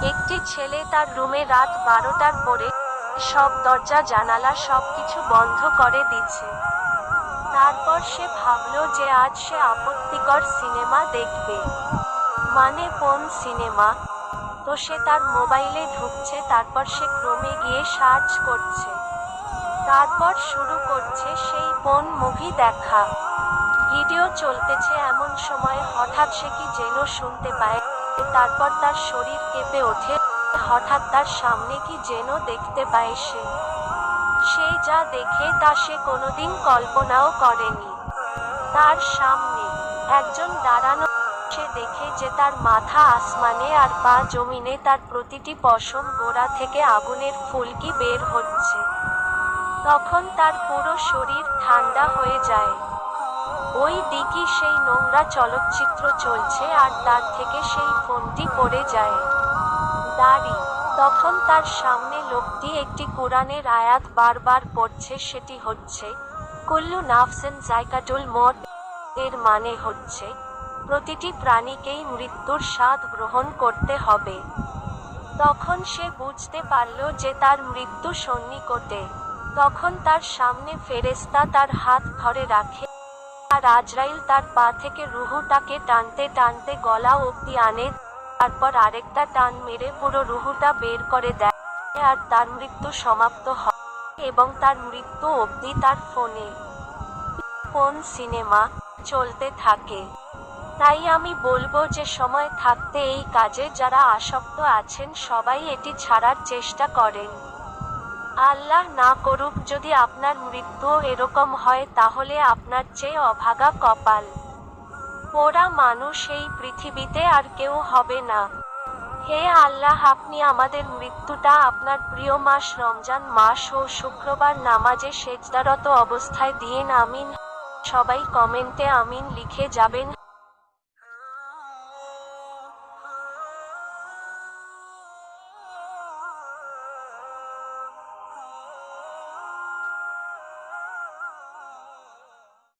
একটি ছেলে তার রুমে রাত 12টার পরে সব দরজা জানালা সবকিছু বন্ধ করে দিচ্ছে। তারপর সে ভাবলো যে আজ সে আপত্তিকর সিনেমা দেখবে। মানে কোন সিনেমা? তো সে তার মোবাইলে ঢুকছে, তারপর সে ক্রোমে গিয়ে সার্চ করছে। তারপর শুরু করছে সেই কোন মুভি দেখা। ভিডিও চলতেছে, এমন সময় হঠাৎ সে কি যেন শুনতে পায়। তারপর তার শরীর কেঁপে ওঠে। হঠাৎ তার সামনে কি যেন দেখতে পায় সে। সে যা দেখে তা সে কোনোদিন কল্পনাও করেনি। তার সামনে একজন দাঁড়ানো। সে দেখে যে তার মাথা আসমানে আর পা জমিনে, তার প্রতিটি পশম গোড়া থেকে আগুনের ফুলকি বের হচ্ছে। তখন তার পুরো শরীর ঠান্ডা হয়ে যায়। ওই দিকই সেই নোংরা চলচ্চিত্র চলছে আর তার থেকে সেই ফোনটি পড়ে যায়। দাড়ি। তখন তার সামনে লোকটি একটি কোরআনের আয়াত বারবার পড়ছে, সেটি হচ্ছে কুল্লু নাফসিন যায়কাতুল মউত। এর মানে হচ্ছে প্রতিটি প্রাণীকেই মৃত্যুর স্বাদ গ্রহণ করতে হবে। তখন সে বুঝতে পারল যে তার মৃত্যু সন্নিকটে। তখন তার সামনে ফেরেশতা তার হাত ধরে রাখে আর আজরাইল তার পা থেকে রুহুটাকে টানতে টানতে গলা অবধি আনে। তারপর আরেকটা টান মেরে পুরো রুহুটা বের করে দেয় আর তার মৃত্যু সমাপ্ত হয়। এবং তার মৃত্যু অবধি তার ফোনে কোন সিনেমা চলতে থাকে। তাই আমি বলবো যে সময় থাকতে এই কাজে যারা আসক্ত আছেন সবাই এটি ছাড়ার চেষ্টা করেন। আল্লাহ না করুক যদি আপনার মৃত্যু এরকম হয়, তাহলে আপনার চেয়ে অভাগা কপাল পোড়া মানুষ এই পৃথিবীতে আর কেউ হবে না। হে আল্লাহ, আপনি আমাদের মৃত্যুটা আপনার প্রিয় মাস রমজান মাস ও শুক্রবার নামাজে সেজদারত অবস্থায় দিয়েন। আমিন। সবাই কমেন্টে আমিন লিখে যাবেন।